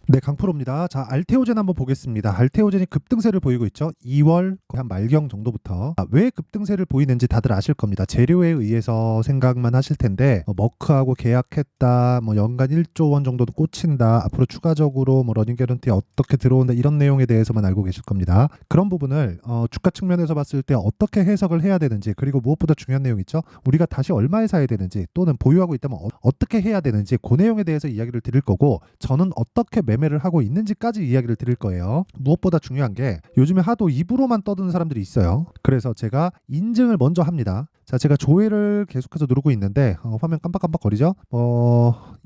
네, 강프로입니다. 자, 알테오젠 한번 보겠습니다. 알테오젠이 급등세를 보이고 있죠. 2월 한 말경 정도부터. 왜 급등세를 보이는지 다들 아실 겁니다. 재료에 의해서 생각만 하실 텐데 머크하고 계약했다, 연간 1조 원 정도도 꽂힌다, 앞으로 추가적으로 러닝 개런티 어떻게 들어온다, 이런 내용에 대해서만 알고 계실 겁니다. 그런 부분을 주가 측면에서 봤을 때 어떻게 해석을 해야 되는지, 그리고 무엇보다 중요한 내용 있죠. 우리가 다시 얼마에 사야 되는지, 또는 보유하고 있다면 어떻게 해야 되는지, 그 내용에 대해서 이야기를 드릴 거고, 저는 어떻게 매매를 하고 있는지까지 이야기를 드릴 거예요. 무엇보다 중요한 게 요즘에 하도 입으로만 떠드는 사람들이 있어요. 그래서 제가 인증을 먼저 합니다. 자, 제가 조회를 계속해서 누르고 있는데 화면 깜빡깜빡 거리죠?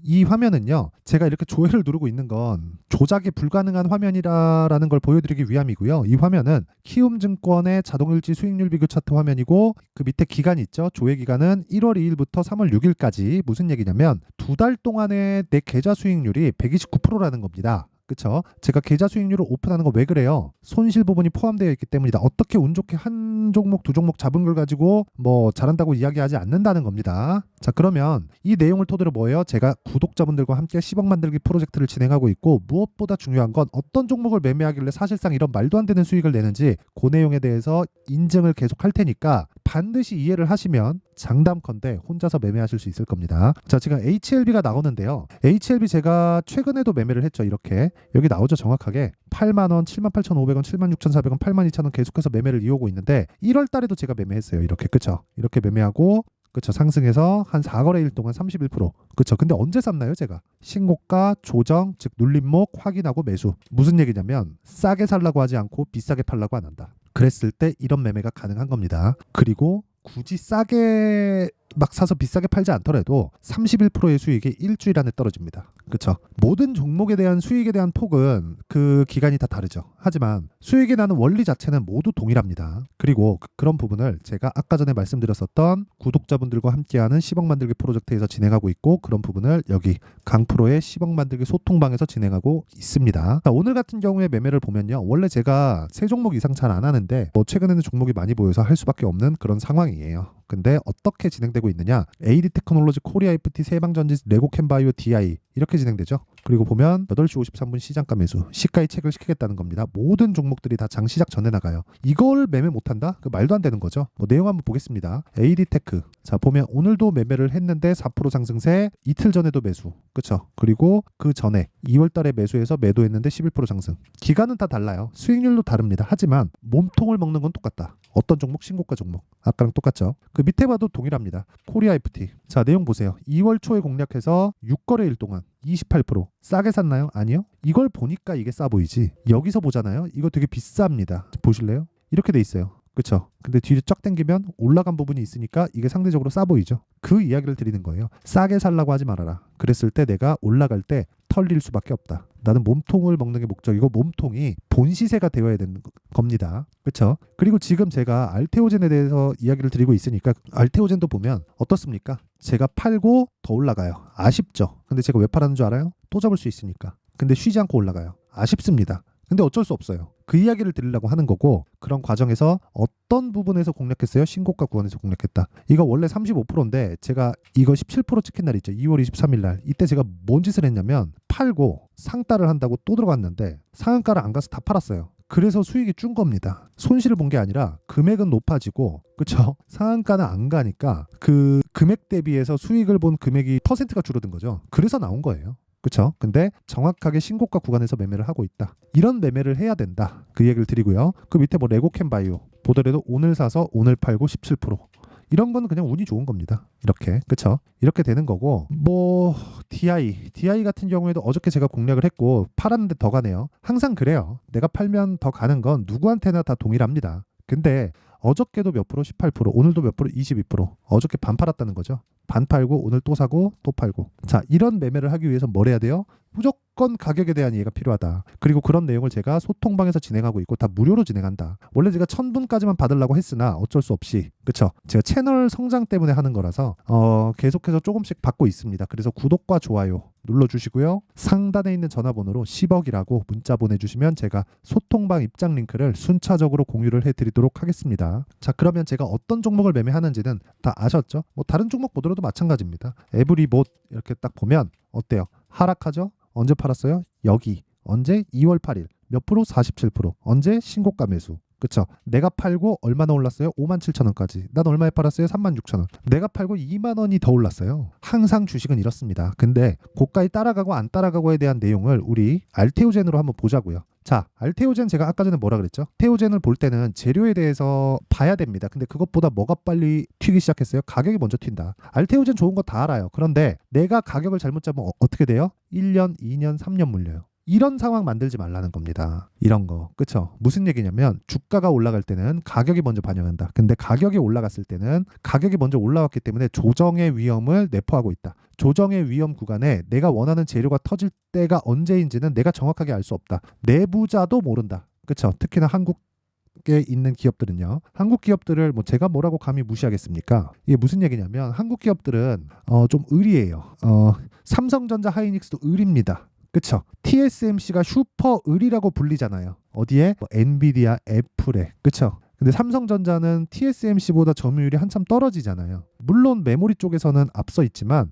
이 화면은요, 제가 이렇게 조회를 누르고 있는 건 조작이 불가능한 화면이라는 걸 보여드리기 위함이고요. 이 화면은 키움증권의 자동일지 수익률 비교 차트 화면이고, 그 밑에 기간이 있죠. 조회 기간은 1월 2일부터 3월 6일까지. 무슨 얘기냐면 두 달 동안의 내 계좌 수익률이 129%라는 겁니다. 그쵸? 제가 계좌 수익률을 오픈하는 거 왜 그래요? 손실 부분이 포함되어 있기 때문이다. 어떻게 운 좋게 한 종목, 두 종목 잡은 걸 가지고 잘한다고 이야기하지 않는다는 겁니다. 자, 그러면 이 내용을 토대로 뭐예요? 제가 구독자분들과 함께 10억 만들기 프로젝트를 진행하고 있고, 무엇보다 중요한 건 어떤 종목을 매매하길래 사실상 이런 말도 안 되는 수익을 내는지, 그 내용에 대해서 인증을 계속 할 테니까 반드시 이해를 하시면 장담컨대 혼자서 매매하실 수 있을 겁니다. 자, 지금 HLB가 나오는데요. HLB 제가 최근에도 매매를 했죠. 이렇게 여기 나오죠. 정확하게 8만원, 78,500원, 76,400원, 82,000원 계속해서 매매를 이어오고 있는데, 1월 달에도 제가 매매했어요. 이렇게. 그쵸? 이렇게 매매하고, 그쵸, 상승해서 한 4거래일 동안 31%. 그쵸. 근데 언제 샀나요, 제가? 신고가, 조정, 즉 눌림목 확인하고 매수. 무슨 얘기냐면 싸게 살라고 하지 않고 비싸게 팔라고 안 한다. 그랬을 때 이런 매매가 가능한 겁니다. 그리고 굳이 싸게 막 사서 비싸게 팔지 않더라도 31%의 수익이 일주일 안에 떨어집니다. 그렇죠? 모든 종목에 대한 수익에 대한 폭은 그 기간이 다 다르죠. 하지만 수익이 나는 원리 자체는 모두 동일합니다. 그리고 그런 부분을 제가 아까 전에 말씀드렸었던 구독자분들과 함께하는 10억 만들기 프로젝트에서 진행하고 있고, 그런 부분을 여기 강프로의 10억 만들기 소통방에서 진행하고 있습니다. 자, 오늘 같은 경우에 매매를 보면요, 원래 제가 세 종목 이상 잘 안 하는데 최근에는 종목이 많이 보여서 할 수밖에 없는 그런 상황이에요. 근데 어떻게 진행되고 있느냐? AD 테크놀로지, 코리아 FT, 세방전지, 레고캠바이오, DI 이렇게 진행되죠. 그리고 보면 8시 53분 시장가 매수, 시가에 체크를 시키겠다는 겁니다. 모든 종목들이 다 장 시작 전에 나가요. 이걸 매매 못한다? 그 말도 안 되는 거죠. 내용 한번 보겠습니다. AD테크. 자, 보면 오늘도 매매를 했는데 4% 상승세, 이틀 전에도 매수. 그쵸? 그리고 그 전에 2월 달에 매수해서 매도했는데 11% 상승. 기간은 다 달라요. 수익률도 다릅니다. 하지만 몸통을 먹는 건 똑같다. 어떤 종목? 신고가 종목. 아까랑 똑같죠? 그 밑에 봐도 동일합니다. 코리아 FT. 자, 내용 보세요. 2월 초에 공략해서 6거래일 동안 28%. 싸게 샀나요? 아니요. 이걸 보니까 이게 싸 보이지. 여기서 보잖아요. 이거 되게 비쌉니다. 보실래요? 이렇게 돼 있어요. 그쵸? 근데 뒤로 쫙 당기면 올라간 부분이 있으니까 이게 상대적으로 싸 보이죠? 그 이야기를 드리는 거예요. 싸게 살라고 하지 말아라. 그랬을 때 내가 올라갈 때 털릴 수밖에 없다. 나는 몸통을 먹는 게 목적이고, 몸통이 본시세가 되어야 되는 겁니다. 그렇죠? 그리고 지금 제가 알테오젠에 대해서 이야기를 드리고 있으니까, 알테오젠도 보면 어떻습니까? 제가 팔고 더 올라가요. 아쉽죠? 근데 제가 왜 팔았는 줄 알아요? 또 잡을 수 있으니까. 근데 쉬지 않고 올라가요. 아쉽습니다. 근데 어쩔 수 없어요. 그 이야기를 드리려고 하는 거고, 그런 과정에서 어떤 부분에서 공략했어요? 신고가 구간에서 공략했다. 이거 원래 35%인데 제가 이거 17% 찍힌 날 있죠. 2월 23일 날. 이때 제가 뭔 짓을 했냐면 팔고 상따를 한다고 또 들어갔는데 상한가를 안 가서 다 팔았어요. 그래서 수익이 준 겁니다. 손실을 본 게 아니라 금액은 높아지고, 그쵸? 상한가는 안 가니까 그 금액 대비해서 수익을 본 금액이 퍼센트가 줄어든 거죠. 그래서 나온 거예요. 그쵸? 근데 정확하게 신고가 구간에서 매매를 하고 있다. 이런 매매를 해야 된다. 그 얘기를 드리고요. 그 밑에 레고캠바이오 보더라도 오늘 사서 오늘 팔고 17%. 이런 거는 그냥 운이 좋은 겁니다. 이렇게. 그쵸? 이렇게 되는 거고, DI 같은 경우에도 어저께 제가 공략을 했고 팔았는데 더 가네요. 항상 그래요. 내가 팔면 더 가는 건 누구한테나 다 동일합니다. 근데 어저께도 몇 프로? 18%, 오늘도 몇 프로? 22%. 어저께 반 팔았다는 거죠. 반 팔고 오늘 또 사고 또 팔고. 자, 이런 매매를 하기 위해서 뭘 해야 돼요? 무조건 가격에 대한 이해가 필요하다. 그리고 그런 내용을 제가 소통방에서 진행하고 있고 다 무료로 진행한다. 원래 제가 1000분까지만 받으려고 했으나 어쩔 수 없이, 그쵸? 제가 채널 성장 때문에 하는 거라서 계속해서 조금씩 받고 있습니다. 그래서 구독과 좋아요 눌러주시고요. 상단에 있는 전화번호로 10억이라고 문자 보내주시면 제가 소통방 입장 링크를 순차적으로 공유를 해드리도록 하겠습니다. 자, 그러면 제가 어떤 종목을 매매하는지는 다 아셨죠? 다른 종목 보더라도 마찬가지입니다. 에브리봇 이렇게 딱 보면 어때요? 하락하죠? 언제 팔았어요? 여기 언제? 2월 8일. 몇 프로? 47%. 언제? 신고가 매수. 그쵸? 내가 팔고 얼마나 올랐어요? 57,000원까지. 난 얼마에 팔았어요? 36,000원. 내가 팔고 2만 원이 더 올랐어요. 항상 주식은 이렇습니다. 근데 고가에 따라가고 안 따라가고에 대한 내용을 우리 알테오젠으로 한번 보자고요. 자, 알테오젠 제가 아까 전에 뭐라 그랬죠? 테오젠을 볼 때는 재료에 대해서 봐야 됩니다. 근데 그것보다 뭐가 빨리 튀기 시작했어요? 가격이 먼저 튄다. 알테오젠 좋은 거 다 알아요. 그런데 내가 가격을 잘못 잡으면 어떻게 돼요? 1년, 2년, 3년 물려요. 이런 상황 만들지 말라는 겁니다. 이런 거. 그쵸? 무슨 얘기냐면 주가가 올라갈 때는 가격이 먼저 반영한다. 근데 가격이 올라갔을 때는 가격이 먼저 올라왔기 때문에 조정의 위험을 내포하고 있다. 조정의 위험 구간에 내가 원하는 재료가 터질 때가 언제인지는 내가 정확하게 알 수 없다. 내부자도 모른다. 그쵸? 특히나 한국에 있는 기업들은요. 한국 기업들을 뭐 제가 뭐라고 감히 무시하겠습니까? 이게 무슨 얘기냐면 한국 기업들은 좀 의리해요. 삼성전자 하이닉스도 의리입니다. 그쵸? TSMC가 슈퍼 을이라고 불리잖아요. 어디에? 뭐 엔비디아, 애플에. 그쵸? 근데 삼성전자는 TSMC보다 점유율이 한참 떨어지잖아요. 물론 메모리 쪽에서는 앞서 있지만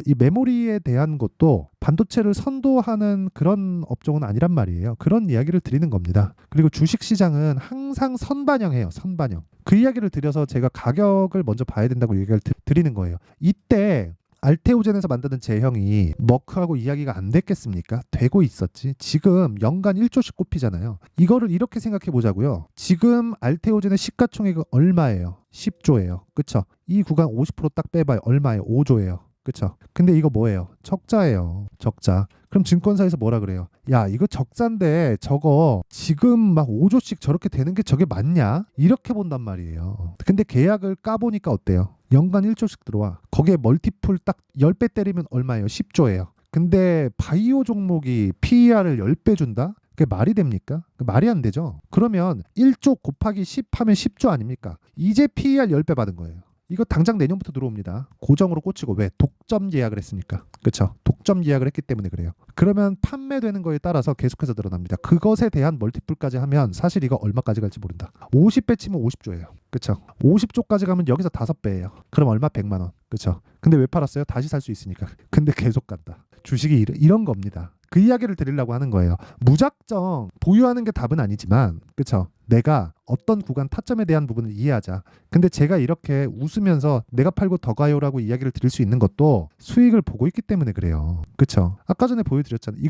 이 메모리에 대한 것도 반도체를 선도하는 그런 업종은 아니란 말이에요. 그런 이야기를 드리는 겁니다. 그리고 주식시장은 항상 선반영해요. 선반영. 그 이야기를 드려서 제가 가격을 먼저 봐야 된다고 얘기를 드리는 거예요. 이때 알테오젠에서 만드는 제형이 머크하고 이야기가 안 됐겠습니까? 되고 있었지. 지금 연간 1조씩 꼽히잖아요. 이거를 이렇게 생각해 보자고요. 지금 알테오젠의 시가총액은 얼마예요? 10조예요. 그쵸? 이 구간 50%딱 빼봐요. 얼마예요? 5조예요. 그쵸? 근데 이거 뭐예요? 적자예요. 적자. 그럼 증권사에서 뭐라 그래요? 야, 이거 적자인데 저거 지금 막 5조씩 저렇게 되는 게 저게 맞냐? 이렇게 본단 말이에요. 근데 계약을 까보니까 어때요? 연간 1조씩 들어와. 거기에 멀티플 딱 10배 때리면 얼마예요? 10조예요. 근데 바이오 종목이 PER을 10배 준다? 그게 말이 됩니까? 말이 안 되죠. 그러면 1조 곱하기 10 하면 10조 아닙니까? 이제 PER 10배 받은 거예요. 이거 당장 내년부터 들어옵니다. 고정으로 꽂히고. 왜? 독점 예약을 했으니까. 그렇죠? 독점 예약을 했기 때문에 그래요. 그러면 판매되는 거에 따라서 계속해서 늘어납니다. 그것에 대한 멀티플까지 하면 사실 이거 얼마까지 갈지 모른다. 50배 치면 50조예요. 그렇죠? 50조까지 가면 여기서 5배예요. 그럼 얼마? 100만 원. 그렇죠? 근데 왜 팔았어요? 다시 살 수 있으니까. 근데 계속 간다. 주식이 이런 겁니다. 그 이야기를 드리려고 하는 거예요. 무작정 보유하는 게 답은 아니지만, 그렇죠? 내가 어떤 구간 타점에 대한 부분을 이해하자. 근데 제가 이렇게 웃으면서 내가 팔고 더 가요라고 이야기를 드릴 수 있는 것도 수익을 보고 있기 때문에 그래요. 그렇죠? 아까 전에 보여드렸잖아요.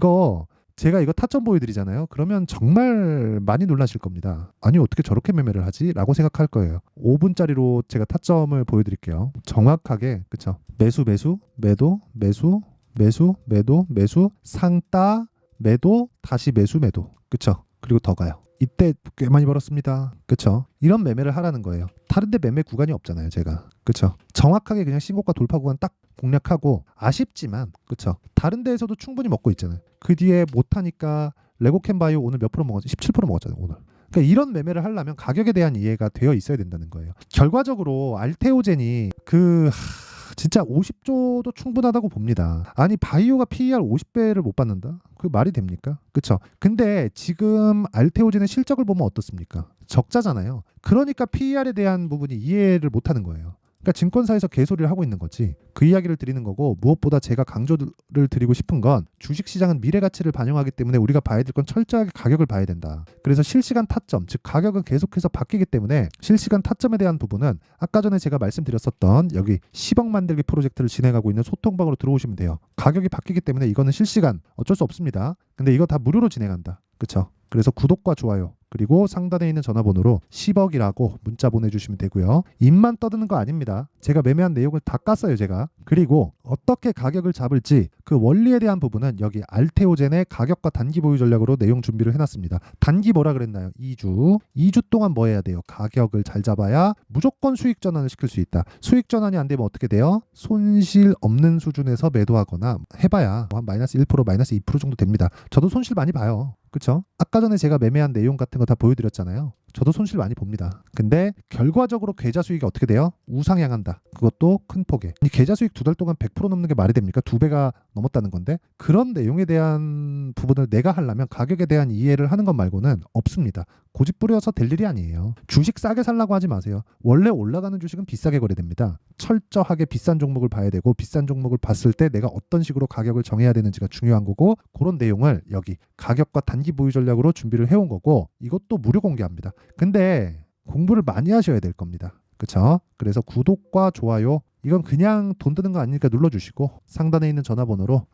제가 이거 타점 보여드리잖아요. 그러면 정말 많이 놀라실 겁니다. 아니 어떻게 저렇게 매매를 하지? 라고 생각할 거예요. 5분짜리로 제가 타점을 보여드릴게요. 정확하게. 그렇죠? 매수 매수 매도 매수 매수 매도 매수 상따 매도 다시 매수 매도. 그쵸? 그리고 더 가요. 이때 꽤 많이 벌었습니다. 그쵸? 이런 매매를 하라는 거예요. 다른데 매매 구간이 없잖아요, 제가. 그쵸? 정확하게 그냥 신고가 돌파 구간 딱 공략하고 아쉽지만, 그쵸? 다른 데에서도 충분히 먹고 있잖아요. 그 뒤에 못하니까 레고캔바이오 오늘 몇 프로 먹었죠? 17% 먹었잖아요, 오늘. 그러니까 이런 매매를 하려면 가격에 대한 이해가 되어 있어야 된다는 거예요. 결과적으로 알테오젠이 진짜 50조도 충분하다고 봅니다. 아니 바이오가 PER 50배를 못 받는다? 그 말이 됩니까? 그쵸? 근데 지금 알테오젠의 실적을 보면 어떻습니까? 적자잖아요. 그러니까 PER에 대한 부분이 이해를 못하는 거예요. 그러니까 증권사에서 개소리를 하고 있는 거지. 그 이야기를 드리는 거고, 무엇보다 제가 강조를 드리고 싶은 건 주식시장은 미래 가치를 반영하기 때문에 우리가 봐야 될 건 철저하게 가격을 봐야 된다. 그래서 실시간 타점, 즉 가격은 계속해서 바뀌기 때문에 실시간 타점에 대한 부분은 아까 전에 제가 말씀드렸었던 여기 10억 만들기 프로젝트를 진행하고 있는 소통방으로 들어오시면 돼요. 가격이 바뀌기 때문에 이거는 실시간 어쩔 수 없습니다. 근데 이거 다 무료로 진행한다. 그쵸? 그래서 구독과 좋아요 그리고 상단에 있는 전화번호로 10억이라고 문자 보내주시면 되고요. 입만 떠드는 거 아닙니다. 제가 매매한 내용을 다 깠어요, 제가. 그리고 어떻게 가격을 잡을지 그 원리에 대한 부분은 여기 알테오젠의 가격과 단기 보유 전략으로 내용 준비를 해놨습니다. 단기 뭐라 그랬나요? 2주 동안 뭐 해야 돼요? 가격을 잘 잡아야 무조건 수익 전환을 시킬 수 있다. 수익 전환이 안 되면 어떻게 돼요? 손실 없는 수준에서 매도하거나 해봐야 한 마이너스 1%, 마이너스 2% 정도 됩니다. 저도 손실 많이 봐요. 그쵸? 아까 전에 제가 매매한 내용 같은 거 다 보여드렸잖아요. 저도 손실 많이 봅니다. 근데 결과적으로 계좌 수익이 어떻게 돼요? 우상향한다. 그것도 큰 폭에. 계좌 수익 2달 동안 100% 넘는 게 말이 됩니까? 2배가 넘었다는 건데, 그런 내용에 대한 부분을 내가 하려면 가격에 대한 이해를 하는 것 말고는 없습니다. 고집 부려서 될 일이 아니에요. 주식 싸게 살라고 하지 마세요. 원래 올라가는 주식은 비싸게 거래됩니다. 철저하게 비싼 종목을 봐야 되고, 비싼 종목을 봤을 때 내가 어떤 식으로 가격을 정해야 되는지가 중요한 거고, 그런 내용을 여기 가격과 단기 보유 전략으로 준비를 해온 거고, 이것도 무료 공개합니다. 근데 공부를 많이 하셔야 될 겁니다. 그쵸? 그래서 구독과 좋아요, 이건 그냥 돈 드는 거 아니니까 눌러주시고, 상단에 있는 전화번호로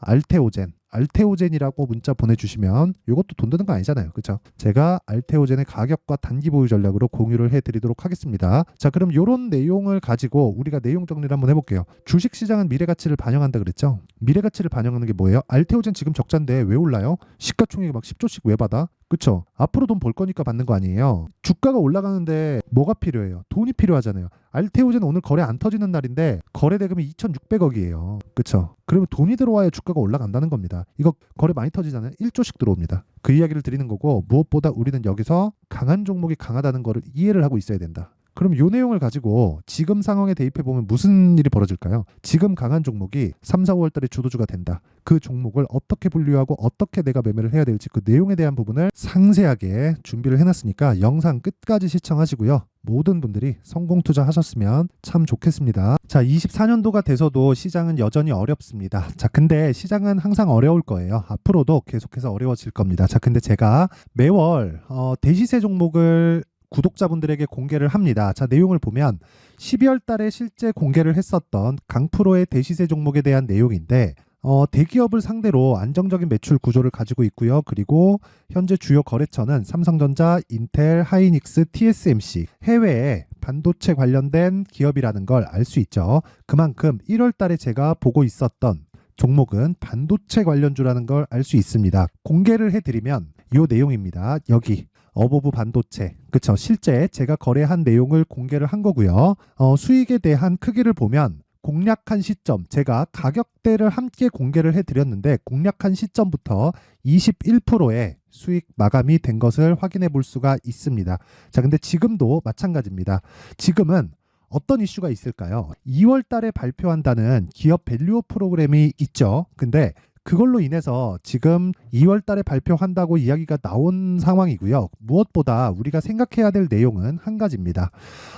알테오젠이라고 문자 보내주시면, 이것도 돈 드는 거 아니잖아요. 그쵸? 제가 알테오젠의 가격과 단기 보유 전략으로 공유를 해드리도록 하겠습니다. 자, 그럼 이런 내용을 가지고 우리가 내용 정리를 한번 해볼게요. 주식시장은 미래가치를 반영한다 그랬죠? 미래가치를 반영하는 게 뭐예요? 알테오젠 지금 적자인데 왜 올라요? 시가총액이 막 10조씩 왜 받아? 그쵸? 앞으로 돈 벌 거니까 받는 거 아니에요. 주가가 올라가는데 뭐가 필요해요? 돈이 필요하잖아요. 알테오젠 오늘 거래 안 터지는 날인데 거래 대금이 2,600억이에요. 그쵸? 그러면 돈이 들어와야 주가가 올라간다는 겁니다. 이거 거래 많이 터지잖아요. 1조씩 들어옵니다. 그 이야기를 드리는 거고, 무엇보다 우리는 여기서 강한 종목이 강하다는 거를 이해를 하고 있어야 된다. 그럼 이 내용을 가지고 지금 상황에 대입해 보면 무슨 일이 벌어질까요? 지금 강한 종목이 3, 4, 5월 달에 주도주가 된다. 그 종목을 어떻게 분류하고 어떻게 내가 매매를 해야 될지, 그 내용에 대한 부분을 상세하게 준비를 해놨으니까 영상 끝까지 시청하시고요. 모든 분들이 성공 투자하셨으면 참 좋겠습니다. 자, 24년도가 돼서도 시장은 여전히 어렵습니다. 자, 근데 시장은 항상 어려울 거예요. 앞으로도 계속해서 어려워질 겁니다. 자, 근데 제가 매월 대시세 종목을 구독자분들에게 공개를 합니다. 자, 내용을 보면 12월 달에 실제 공개를 했었던 강프로의 대시세 종목에 대한 내용인데, 대기업을 상대로 안정적인 매출 구조를 가지고 있고요. 그리고 현재 주요 거래처는 삼성전자, 인텔, 하이닉스, TSMC, 해외에 반도체 관련된 기업이라는 걸 알 수 있죠. 그만큼 1월 달에 제가 보고 있었던 종목은 반도체 관련주라는 걸 알 수 있습니다. 공개를 해드리면 이 내용입니다. 여기 어보브 반도체, 그쵸? 실제 제가 거래한 내용을 공개를 한 거고요. 수익에 대한 크기를 보면 공략한 시점, 제가 가격대를 함께 공개를 해드렸는데 공략한 시점부터 21%의 수익 마감이 된 것을 확인해 볼 수가 있습니다. 자, 근데 지금도 마찬가지입니다. 지금은 어떤 이슈가 있을까요? 2월 달에 발표한다는 기업 밸류업 프로그램이 있죠. 근데 그걸로 인해서 지금 2월 달에 발표한다고 이야기가 나온 상황이고요. 무엇보다 우리가 생각해야 될 내용은 한 가지입니다.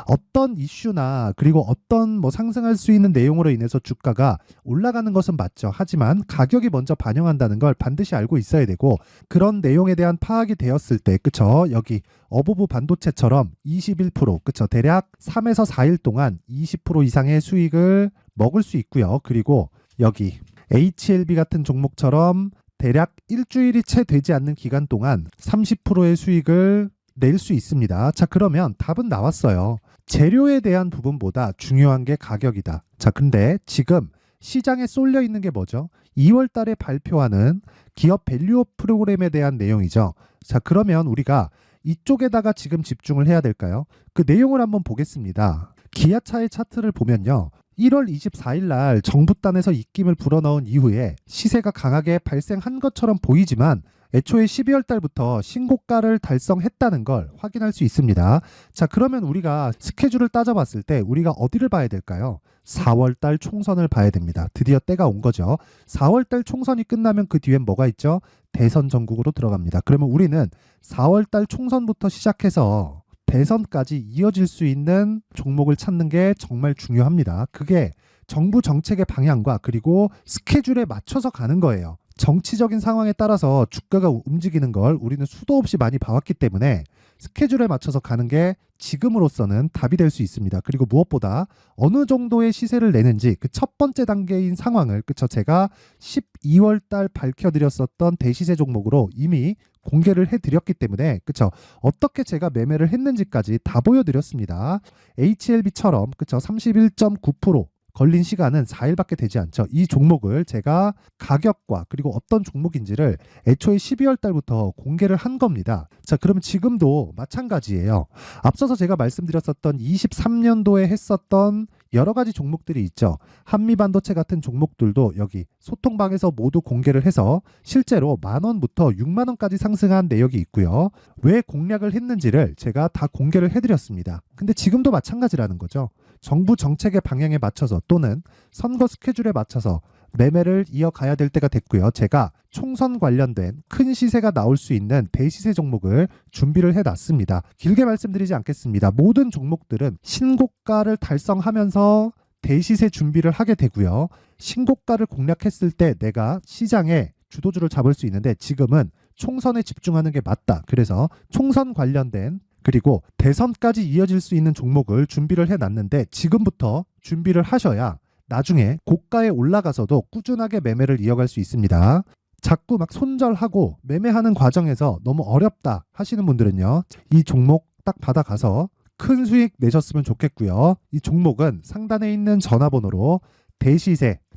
어떤 이슈나 그리고 어떤 상승할 수 있는 내용으로 인해서 주가가 올라가는 것은 맞죠. 하지만 가격이 먼저 반영한다는 걸 반드시 알고 있어야 되고, 그런 내용에 대한 파악이 되었을 때, 그쵸? 여기 어보브 반도체처럼 21%, 그쵸? 대략 3에서 4일 동안 20% 이상의 수익을 먹을 수 있고요. 그리고 여기 HLB 같은 종목처럼 대략 일주일이 채 되지 않는 기간 동안 30%의 수익을 낼 수 있습니다. 자, 그러면 답은 나왔어요. 재료에 대한 부분보다 중요한 게 가격이다. 자, 근데 지금 시장에 쏠려 있는 게 뭐죠? 2월 달에 발표하는 기업 밸류업 프로그램에 대한 내용이죠. 자, 그러면 우리가 이쪽에다가 지금 집중을 해야 될까요? 그 내용을 한번 보겠습니다. 기아차의 차트를 보면요. 1월 24일 날 정부단에서 입김을 불어넣은 이후에 시세가 강하게 발생한 것처럼 보이지만 애초에 12월 달부터 신고가를 달성했다는 걸 확인할 수 있습니다. 자, 그러면 우리가 스케줄을 따져봤을 때 우리가 어디를 봐야 될까요? 4월 달 총선을 봐야 됩니다. 드디어 때가 온 거죠. 4월 달 총선이 끝나면 그 뒤엔 뭐가 있죠? 대선 전국으로 들어갑니다. 그러면 우리는 4월 달 총선부터 시작해서 대선까지 이어질 수 있는 종목을 찾는 게 정말 중요합니다. 그게 정부 정책의 방향과 그리고 스케줄에 맞춰서 가는 거예요. 정치적인 상황에 따라서 주가가 움직이는 걸 우리는 수도 없이 많이 봐왔기 때문에 스케줄에 맞춰서 가는 게 지금으로서는 답이 될 수 있습니다. 그리고 무엇보다 어느 정도의 시세를 내는지 그 첫 번째 단계인 상황을, 그쵸, 제가 12월 달 밝혀드렸었던 대시세 종목으로 이미 공개를 해드렸기 때문에, 그쵸, 어떻게 제가 매매를 했는지까지 다 보여드렸습니다. HLB처럼, 그쵸, 31.9% 걸린 시간은 4일밖에 되지 않죠. 이 종목을 제가 가격과 그리고 어떤 종목인지를 애초에 12월 달부터 공개를 한 겁니다. 자, 그러면 지금도 마찬가지예요. 앞서서 제가 말씀드렸었던 23년도에 했었던 여러 가지 종목들이 있죠. 한미반도체 같은 종목들도 여기 소통방에서 모두 공개를 해서 실제로 10,000원부터 60,000원까지 상승한 내역이 있고요. 왜 공략을 했는지를 제가 다 공개를 해드렸습니다. 근데 지금도 마찬가지라는 거죠. 정부 정책의 방향에 맞춰서 또는 선거 스케줄에 맞춰서 매매를 이어가야 될 때가 됐고요. 제가 총선 관련된 큰 시세가 나올 수 있는 대시세 종목을 준비를 해놨습니다. 길게 말씀드리지 않겠습니다. 모든 종목들은 신고가를 달성하면서 대시세 준비를 하게 되고요. 신고가를 공략했을 때 내가 시장에 주도주를 잡을 수 있는데 지금은 총선에 집중하는 게 맞다. 그래서 총선 관련된 그리고 대선까지 이어질 수 있는 종목을 준비를 해놨는데 지금부터 준비를 하셔야 나중에 고가에 올라가서도 꾸준하게 매매를 이어갈 수 있습니다. 자꾸 막 손절하고 매매하는 과정에서 너무 어렵다 하시는 분들은요. 이 종목 딱 받아가서 큰 수익 내셨으면 좋겠고요. 이 종목은 상단에 있는 전화번호로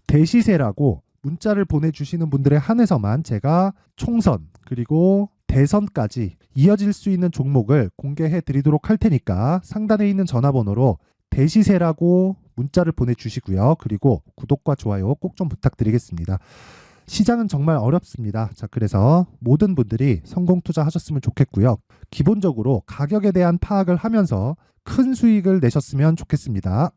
대시세라고 문자를 보내주시는 분들에 한해서만 제가 총선 그리고 대선까지 이어질 수 있는 종목을 공개해 드리도록 할 테니까 상단에 있는 전화번호로 대시세라고 문자를 보내주시고요. 그리고 구독과 좋아요 꼭 좀 부탁드리겠습니다. 시장은 정말 어렵습니다. 자, 그래서 모든 분들이 성공 투자하셨으면 좋겠고요. 기본적으로 가격에 대한 파악을 하면서 큰 수익을 내셨으면 좋겠습니다.